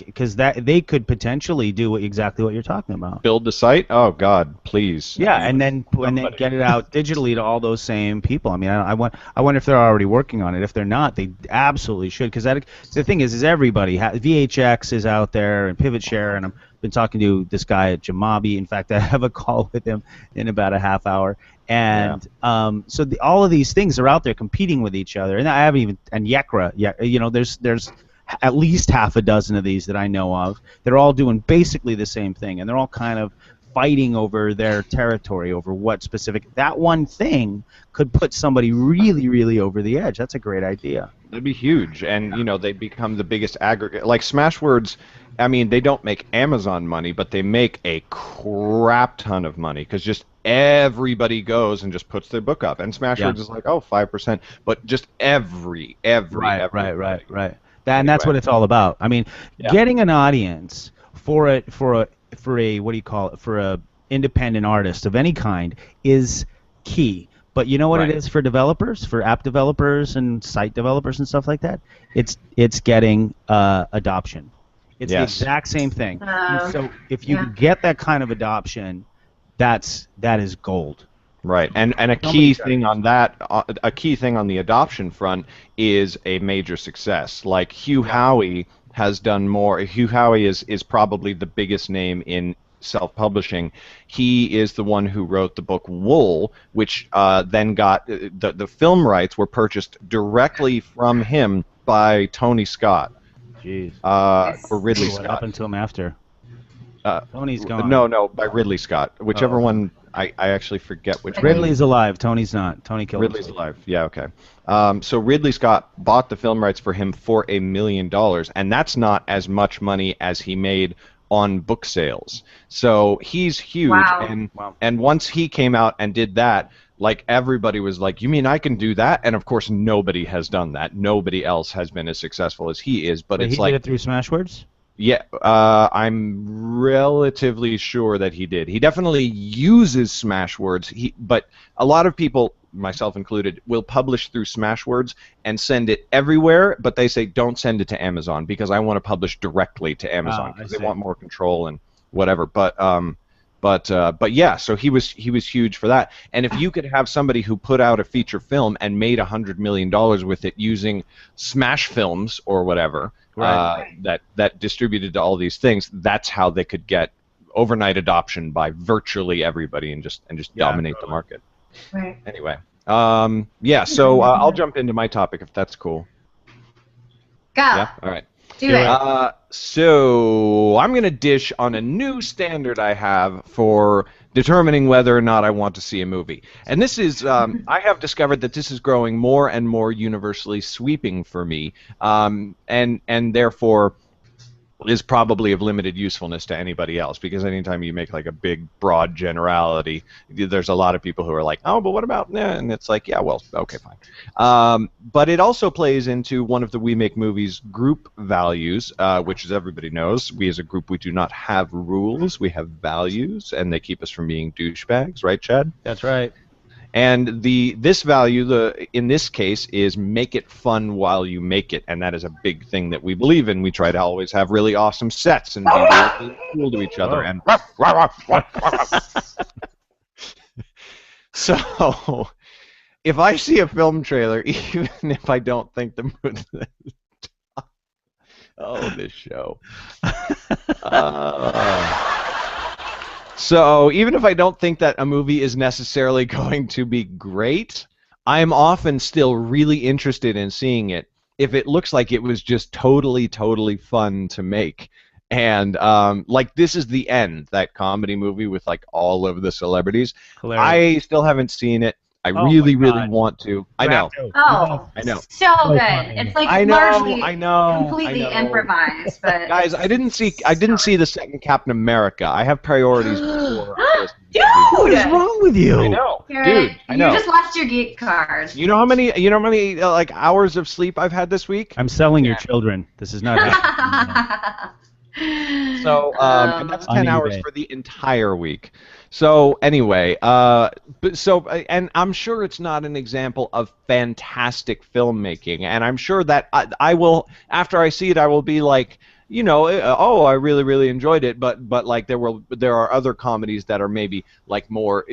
because that they could potentially do exactly what you're talking about. Build the site? Oh God, please. Yeah, and then get it out digitally to all those same people. I mean, I wonder if they're already working on it. If they're not, they absolutely should. Because the thing is everybody VHX is out there and Pivot Share, and I've been talking to this guy at Jamabi. In fact, I have a call with him in about a half hour. And so all of these things are out there competing with each other, and I haven't even Yekra. Yeah, there's at least half a dozen of these that I know of. They're all doing basically the same thing, and they're all kind of fighting over their territory, over what specific. That one thing could put somebody really, really over the edge. That's a great idea. That'd be huge, and they become the biggest aggregate. Like Smashwords, I mean, they don't make Amazon money, but they make a crap ton of money because just everybody goes and just puts their book up, and Smashwords is like 5%, but just every right. And that's what it's all about. I mean, getting an audience for a what do you call it, for a independent artist of any kind is key. But you know what it is for developers, for app developers and site developers and stuff like that? It's getting adoption. It's the exact same thing. So if you get that kind of adoption, that is gold. Right, and a key thing on that, a key thing on the adoption front is a major success. Like Hugh Howey has done more. Hugh Howey is probably the biggest name in self-publishing. He is the one who wrote the book Wool, which then got the film rights were purchased directly from him by Tony Scott. Jeez. For Ridley Scott. What happened to him after? Tony's gone. No, by Ridley Scott. Whichever one. I actually forget which one. Ridley's alive. Tony's not. Tony killed Ridley's alive. Yeah, okay. So Ridley Scott bought the film rights for him for $1 million, and that's not as much money as he made on book sales. So he's huge, and once he came out and did that, like everybody was like, "You mean I can do that?" And of course, nobody has done that. Nobody else has been as successful as he is. But it's he did it through Smashwords? Yeah, I'm relatively sure that he did. He definitely uses Smashwords. But a lot of people, myself included, will publish through Smashwords and send it everywhere, but they say don't send it to Amazon because I want to publish directly to Amazon because they want more control and whatever. But yeah, so he was huge for that. And if you could have somebody who put out a feature film and made $100 million with it using Smash Films or whatever. That distributed to all these things, that's how they could get overnight adoption by virtually everybody and just dominate the market. Right. Anyway, so I'll jump into my topic if that's cool. Go. Yeah. All right. Do it. So I'm going to dish on a new standard I have for determining whether or not I want to see a movie. And this is, I have discovered that this is growing more and more universally sweeping for me, and therefore is probably of limited usefulness to anybody else, because anytime you make like a big, broad generality, there's a lot of people who are like, oh, but what about, and it's like, yeah, well, okay, fine. But it also plays into one of the We Make Movies group values, which, as everybody knows, we as a group, we do not have rules, we have values, and they keep us from being douchebags, right, Chad? That's right. And this value, in this case, is make it fun while you make it, and that is a big thing that we believe in. We try to always have really awesome sets and be really cool to each other. And so, if I see a film trailer, even if I don't think the movie, this show. So even if I don't think that a movie is necessarily going to be great, I'm often still really interested in seeing it if it looks like it was just totally, totally fun to make. And like This Is the End, that comedy movie with like all of the celebrities. Hilarious. I still haven't seen it. I really want to. I know. Oh, I know. So good. It's like largely completely improvised. But guys, I didn't see the second Captain America. I have priorities before. Dude, what is wrong with you? I know, dude. I know. You just lost your geek card. You know how many like hours of sleep I've had this week? I'm selling your children. This is not happening. So, and that's 10 On hours eBay. for the entire week. So anyway, and I'm sure it's not an example of fantastic filmmaking, and I'm sure that I will, after I see it, I will be like, oh, I really, really enjoyed it, but like there are other comedies that are maybe like more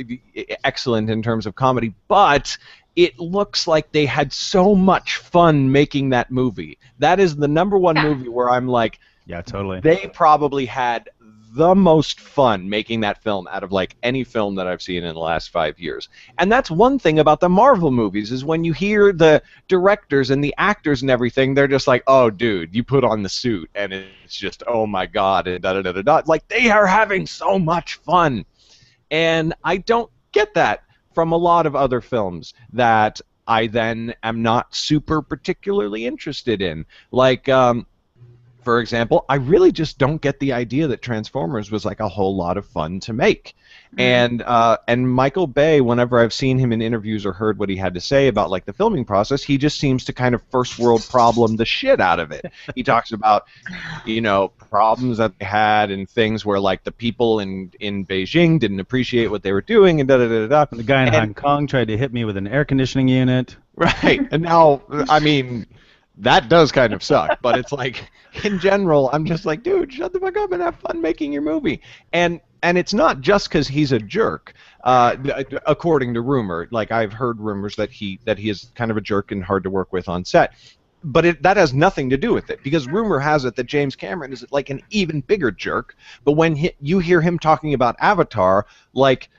excellent in terms of comedy, but it looks like they had so much fun making that movie. That is the number one movie where I'm like, Yeah, totally. they probably had the most fun making that film out of like any film that I've seen in the last 5 years. And that's one thing about the Marvel movies is when you hear the directors and the actors and everything, they're just like, oh, dude, you put on the suit and it's just, oh my God, and da da da da da. Like they are having so much fun. And I don't get that from a lot of other films that I then am not super particularly interested in. Like, for example, I really just don't get the idea that Transformers was like a whole lot of fun to make. And Michael Bay, whenever I've seen him in interviews or heard what he had to say about like the filming process, he just seems to kind of first world problem the shit out of it. He talks about, problems that they had and things where like the people in Beijing didn't appreciate what they were doing and da da da da. The guy in Hong Kong tried to hit me with an air conditioning unit. Right. And now, I mean, that does kind of suck, but it's like, in general, I'm just like, dude, shut the fuck up and have fun making your movie. And it's not just because he's a jerk, according to rumor. Like, I've heard rumors that he is kind of a jerk and hard to work with on set. But that has nothing to do with it, because rumor has it that James Cameron is like an even bigger jerk. But when you hear him talking about Avatar, like,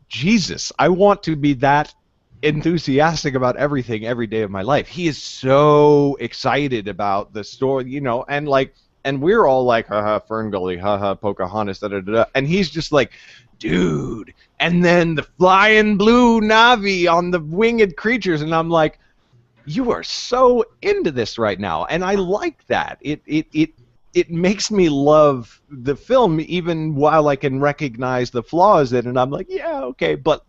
Jesus, I want to be that enthusiastic about everything every day of my life. He is so excited about the story, and we're all like, haha, Ferngully, haha, Pocahontas, da da da, and he's just like, dude, and then the flying blue Navi on the winged creatures, and I'm like, you are so into this right now, and I like that. It makes me love the film even while I can recognize the flaws in it, and I'm like, yeah, okay, but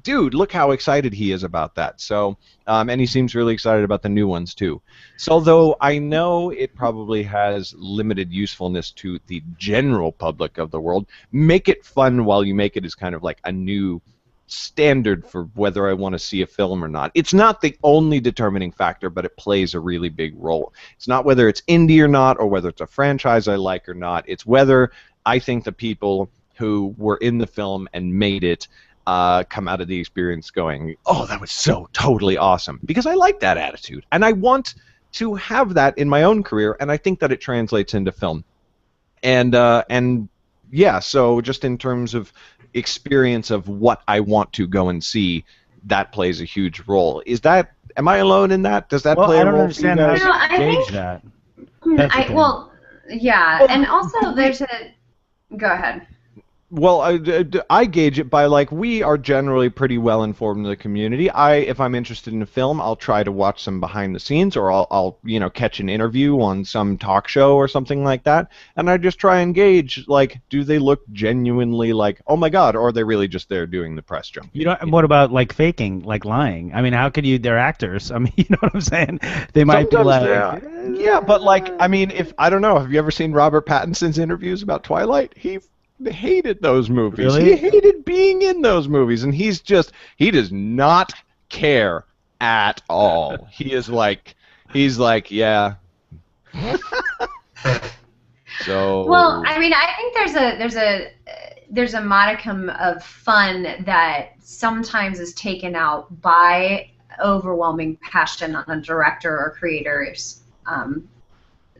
dude, look how excited he is about that. So, and he seems really excited about the new ones too. So, though I know it probably has limited usefulness to the general public of the world, make it fun while you make it is kind of like a new standard for whether I want to see a film or not. It's not the only determining factor, but it plays a really big role. It's not whether it's indie or not, or whether it's a franchise I like or not. It's whether I think the people who were in the film and made it come out of the experience going, oh, that was so totally awesome. Because I like that attitude. And I want to have that in my own career, and I think that it translates into film. And yeah, so just in terms of experience of what I want to go and see, that plays a huge role. Am I alone in that? Does that play a role? I don't understand how you gauge that. Yeah, and also there's go ahead. Well, I gauge it by, like, we are generally pretty well informed in the community. If I'm interested in a film, I'll try to watch some behind the scenes, or I'll catch an interview on some talk show or something like that, and I just try and gauge, like, do they look genuinely like, oh my God, or are they really just there doing the press jump? What about like faking, like lying? I mean, how could you? They're actors. I mean, you know what I'm saying? They might be like, yeah, but like, I mean, I don't know. Have you ever seen Robert Pattinson's interviews about Twilight? He hated those movies. Really? He hated being in those movies, and he does not care at all. He's like, yeah. So. Well, I mean, I think there's a modicum of fun that sometimes is taken out by overwhelming passion on a director or creator's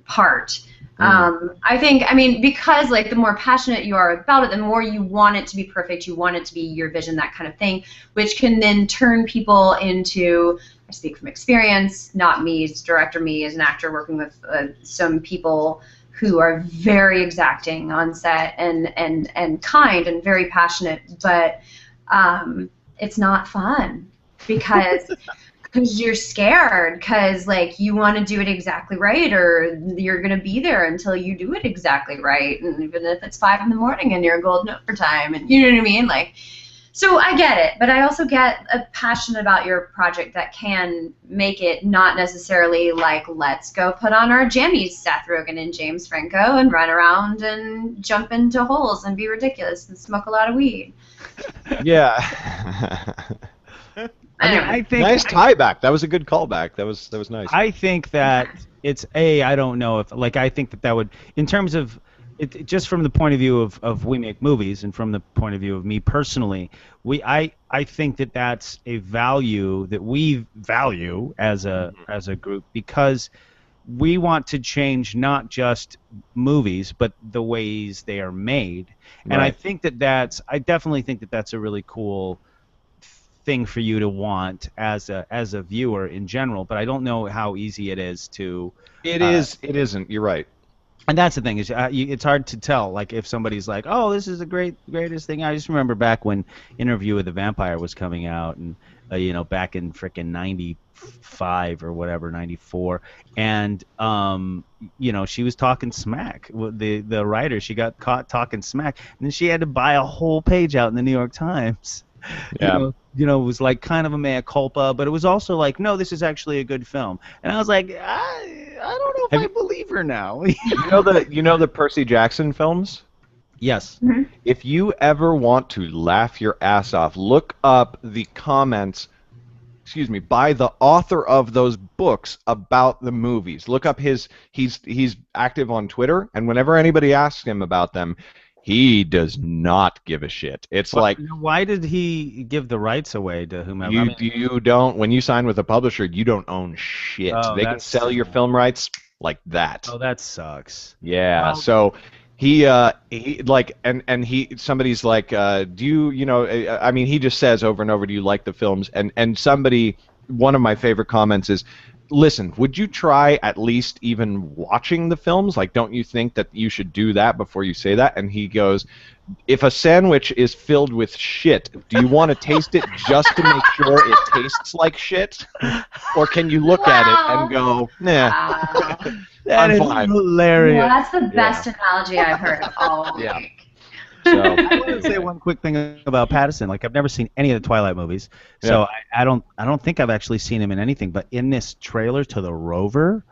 part. I think, because like the more passionate you are about it, the more you want it to be perfect, you want it to be your vision, that kind of thing, which can then turn people into, I speak from experience, not me as a director, me as an actor working with some people who are very exacting on set and kind and very passionate, but it's not fun because you're scared, because like you want to do it exactly right, or you're going to be there until you do it exactly right, and even if it's 5 in the morning and you're golden overtime, and you know what I mean, like, So I get it, but I also get a passion about your project that can make it not necessarily like, let's go put on our jammies, Seth Rogen and James Franco, and run around and jump into holes and be ridiculous and smoke a lot of weed. Yeah. Anyway. I think nice tie back. That was a good callback. That was nice. I think that it's I don't know if I think that would, in terms of it, just from the point of view of we make movies and from the point of view of me personally, I think that that's a value that we value as a group, because we want to change not just movies but the ways they are made. And Right. I think I definitely think that that's a really cool thing for you to want as a viewer in general, but I don't know how easy it is to. It isn't. You're right. And that's the thing is, it's hard to tell. Like if somebody's like, "Oh, this is the greatest thing." I just remember back when Interview with the Vampire was coming out, and back in frickin' '95 or whatever, '94, and she was talking smack. The writer, she got caught talking smack, and then she had to buy a whole page out in the New York Times. Yeah. It was like kind of a mea culpa, but it was also like, no, this is actually a good film. And I was like, I don't know if I believe her now. You know the Percy Jackson films? Yes. Mm-hmm. If you ever want to laugh your ass off, look up the comments, by the author of those books about the movies. Look up he's active on Twitter, and whenever anybody asks him about them, he does not give a shit. It's like, why did he give the rights away to whomever? You don't. When you sign with a publisher, you don't own shit. Oh, they can sell your film rights like that. Oh, that sucks. Yeah. Well, so he somebody's like, do you I mean, he just says over and over, do you like the films? And somebody, one of my favorite comments is, listen, would you try at least even watching the films? Like, don't you think that you should do that before you say that? And he goes, if a sandwich is filled with shit, do you want to taste it just to make sure it tastes like shit? Or can you look at it and go, nah, that I'm is fine. hilarious. Well, that's the best analogy I've heard all week. Yeah. So, I want to say one quick thing about Pattinson. Like, I've never seen any of the Twilight movies, so I don't think I've actually seen him in anything. But in this trailer to The Rover,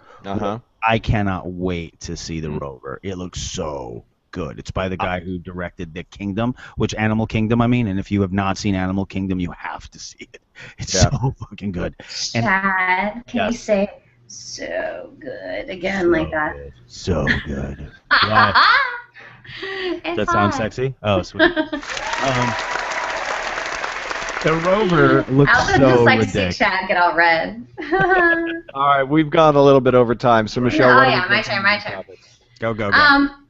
I cannot wait to see The Rover. It looks so good. It's by the guy who directed The Kingdom, Animal Kingdom, I mean. And if you have not seen Animal Kingdom, you have to see it. It's so fucking good. And, Chad, can you say so good again like that? Good. So good. Yeah. That sounds sexy? Oh, sweet. The Rover looks so ridiculous. Chad get all red. all right, we've gone a little bit over time, so Michelle. My turn. Go.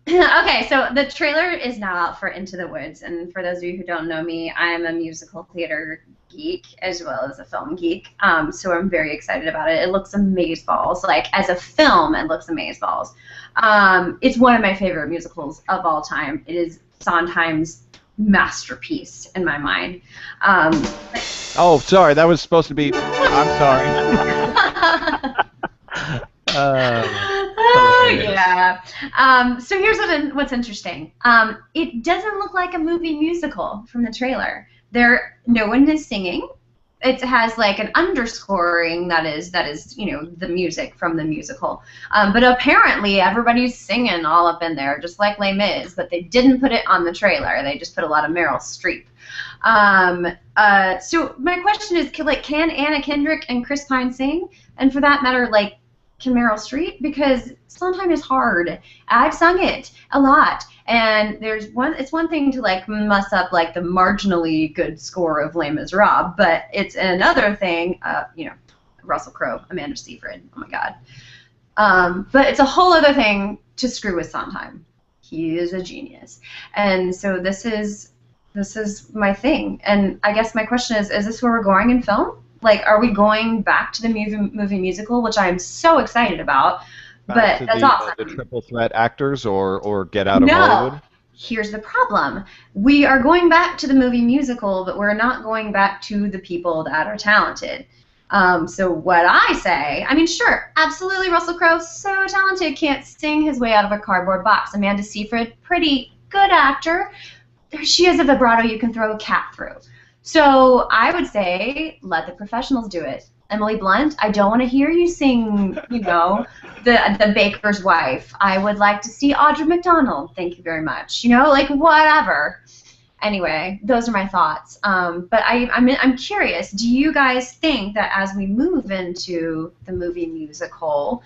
Okay, so the trailer is now out for Into the Woods, and for those of you who don't know me, I am a musical theater geek as well as a film geek, so I'm very excited about it. It looks amazeballs. Like, as a film, it looks amazeballs. It's one of my favorite musicals of all time. It is Sondheim's masterpiece in my mind. Oh, sorry, that was supposed to be. I'm sorry. Yeah. So here's what's interesting. It doesn't look like a movie musical from the trailer. No one is singing. It has like an underscoring that is the music from the musical. But apparently everybody's singing all up in there, just like Les Mis. But they didn't put it on the trailer. They just put a lot of Meryl Streep. So my question is, can Anna Kendrick and Chris Pine sing? And for that matter, like, can Meryl Streep? Because Sondheim is hard. I've sung it a lot, and it's one thing to like mess up like the marginally good score of Les Miserables, but it's another thing, Russell Crowe, Amanda Seyfried, oh my God. But it's a whole other thing to screw with Sondheim. He is a genius, and so this is my thing. And I guess my question is this where we're going in film? Like, are we going back to the movie musical, which I'm so excited about, but that's awesome. The triple threat actors or Get Out of Hollywood? Here's the problem. We are going back to the movie musical, but we're not going back to the people that are talented. So what I say, I mean, sure, absolutely, Russell Crowe, so talented, can't sing his way out of a cardboard box. Amanda Seyfried, pretty good actor. She has a vibrato you can throw a cat through. So I would say let the professionals do it. Emily Blunt, I don't want to hear you sing, the baker's wife. I would like to see Audra McDonald. Thank you very much. Like whatever. Anyway, those are my thoughts. But I'm curious. Do you guys think that as we move into the movie musical,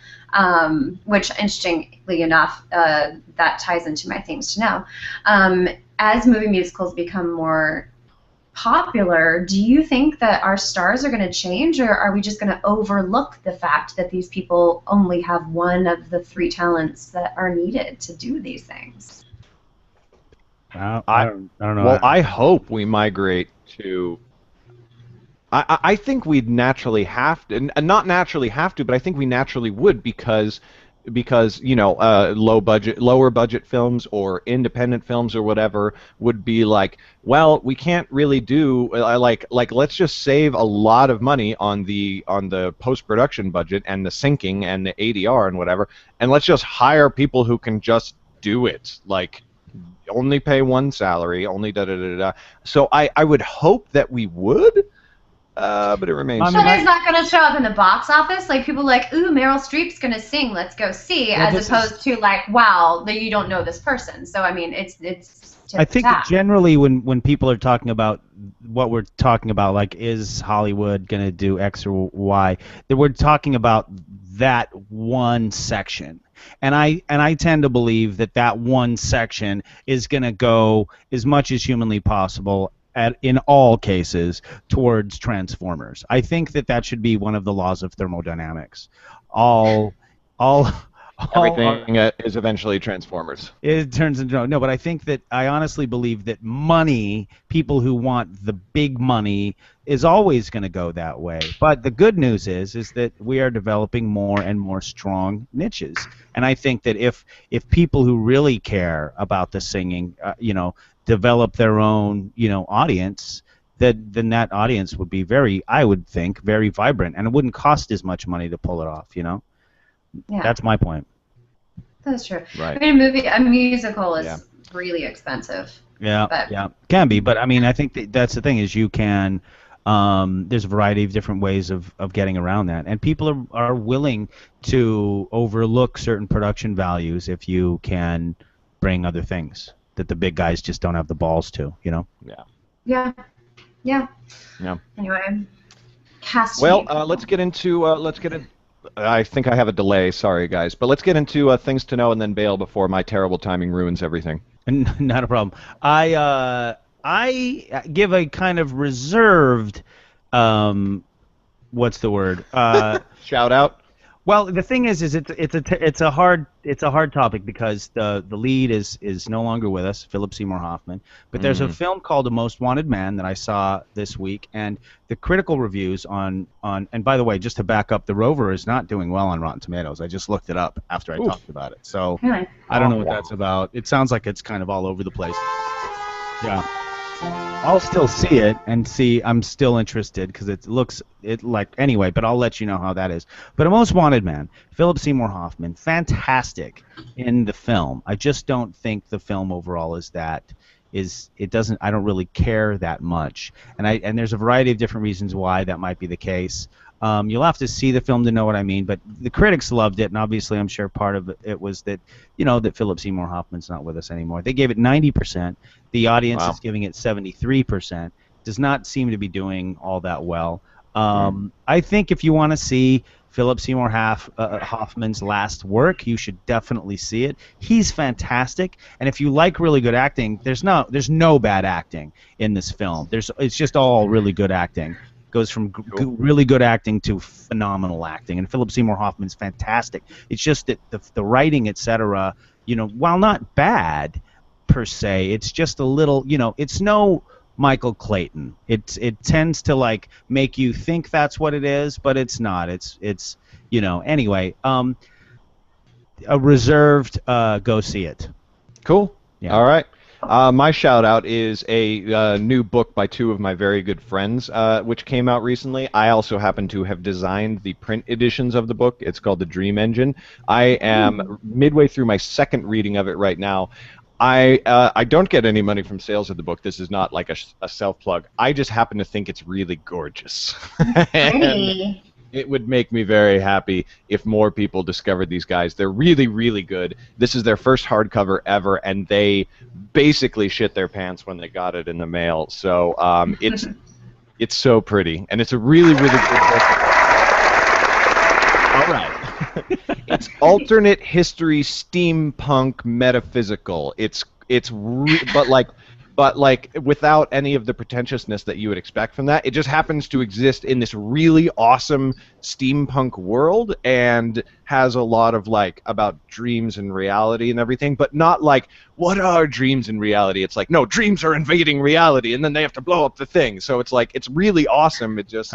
which interestingly enough, that ties into my things to know, as movie musicals become more popular, do you think that our stars are going to change, or are we just going to overlook the fact that these people only have one of the 3 talents that are needed to do these things? I don't know. Well, I hope we migrate to. I think we'd naturally have to, and not naturally have to, but I think we naturally would because lower budget films or independent films or whatever would be like, well, we can't really do like let's just save a lot of money on the post-production budget and the syncing and the ADR and whatever, and let's just hire people who can just do it, like only pay one salary, only da da da da. So I would hope that we would. But it remains. But it's not going to show up in the box office. Like people like, ooh, Meryl Streep's going to sing. Let's go see. As opposed to like, wow, you don't know this person. So I mean, it's. I think generally when people are talking about what we're talking about, like, is Hollywood going to do X or Y, that we're talking about that one section. And I tend to believe that one section is going to go as much as humanly possible in all cases towards Transformers. I think that should be one of the laws of thermodynamics. Everything is eventually Transformers. It turns into no, but I honestly believe that money, people who want the big money, is always going to go that way. But the good news is that we are developing more and more strong niches, and I think that if people who really care about the singing, develop their own, audience, then that audience would be I would think, very vibrant, and it wouldn't cost as much money to pull it off, Yeah. That's my point. That's true. Right. I mean, a musical is really expensive. Yeah, can be, but I mean, I think that's the thing is you can. There's a variety of different ways of getting around that, and people are willing to overlook certain production values if you can bring other things that the big guys just don't have the balls to, Yeah. Anyway, casting. Well, let's get into I think I have a delay. Sorry, guys, but let's get into things to know and then bail before my terrible timing ruins everything. Not a problem. I give a kind of reserved, what's the word? Shout out. Well, the thing is it's a hard topic because the lead is no longer with us, Philip Seymour Hoffman. But there's a film called The Most Wanted Man that I saw this week, and the critical reviews on and by the way, just to back up, The Rover is not doing well on Rotten Tomatoes. I just looked it up after I talked about it, so I don't know what that's about. It sounds like it's kind of all over the place. Yeah. I'll still see it and see. I'm still interested because it looks anyway. But I'll let you know how that is. But A Most Wanted Man, Philip Seymour Hoffman, fantastic in the film. I just don't think the film overall is that. It doesn't. I don't really care that much. And there's a variety of different reasons why that might be the case. You'll have to see the film to know what I mean, but the critics loved it, and obviously I'm sure part of it was that, that Philip Seymour Hoffman's not with us anymore. They gave it 90%. The audience is giving it 73%. Does not seem to be doing all that well. I think if you want to see Philip Seymour Hoffman's last work, you should definitely see it. He's fantastic, and if you like really good acting, there's no bad acting in this film. It's just all really good acting. Goes from really good acting to phenomenal acting, and Philip Seymour Hoffman's fantastic. It's just that the writing, etc., while not bad per se, it's just a little, it's no Michael Clayton. It tends to make you think that's what it is, but it's not. It's anyway. A reserved go see it. Cool. Yeah. All right. My shout out is a new book by two of my very good friends, which came out recently. I also happen to have designed the print editions of the book. It's called The Dream Engine. I am midway through my second reading of it right now. I don't get any money from sales of the book. This is not like a self plug. I just happen to think it's really gorgeous. Pretty. It would make me very happy if more people discovered these guys. They're really, really good. This is their first hardcover ever, and they basically shit their pants when they got it in the mail. So it's so pretty, and it's a really, really good book. All right. It's alternate history, steampunk, metaphysical. But without any of the pretentiousness that you would expect from that. It just happens to exist in this really awesome steampunk world and has a lot of about dreams and reality and everything, but not what are dreams and reality? It's no, dreams are invading reality and then they have to blow up the thing. So it's really awesome. It just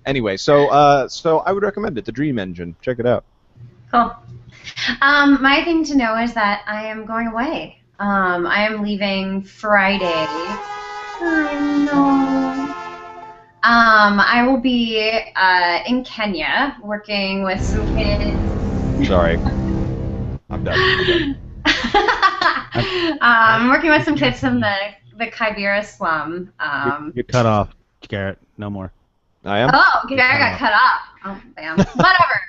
anyway, so I would recommend it, The Dream Engine. Check it out. Cool. My thing to know is that I am going away. I am leaving Friday. I know. I will be in Kenya working with some kids. Sorry. I'm done. I'm working with some kids from the Kibera slum. You're cut off, Garrett. No more. I am? Oh, Garrett got cut off. Oh, damn. Whatever.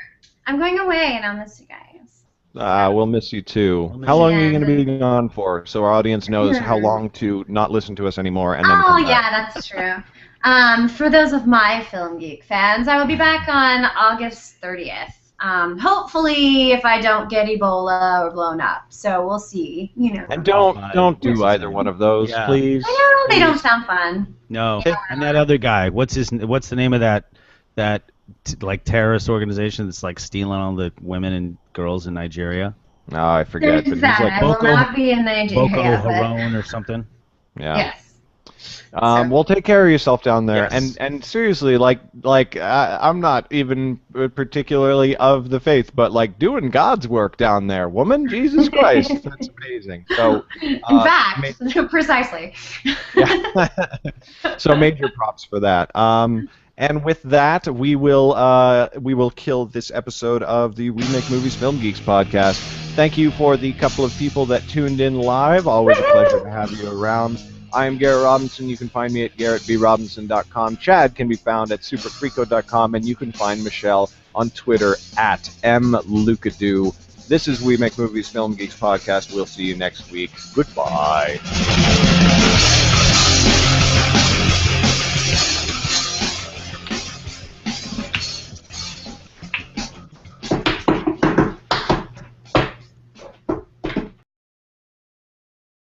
I'm going away, and I'll miss you guys. We'll miss you too. How long are you going to be gone for, so our audience knows how long to not listen to us anymore and then come back? Yeah, that's true. For those of my Film Geek fans, I will be back on August 30th. Hopefully, if I don't get Ebola or blown up. So we'll see. And don't do either one of those, please. I know they don't sound fun. No. And that other guy, what's the name of that terrorist organization that's stealing all the women and girls in Nigeria? No, I forget. There's that. I will not be in Nigeria. Boko Haram or something. Yeah. Yes. Well, take care of yourself down there, Yes. and seriously, I'm not even particularly of the faith, but doing God's work down there, woman, Jesus Christ, that's amazing. So, in fact, precisely. Yeah. So major props for that. And with that, we will kill this episode of the We Make Movies Film Geeks podcast. Thank you for the couple of people that tuned in live. Always a pleasure to have you around. I am Garrett Robinson. You can find me at garrettbrobinson.com. Chad can be found at superfreako.com, and you can find Michelle on Twitter at mlucadoo. This is We Make Movies Film Geeks podcast. We'll see you next week. Goodbye.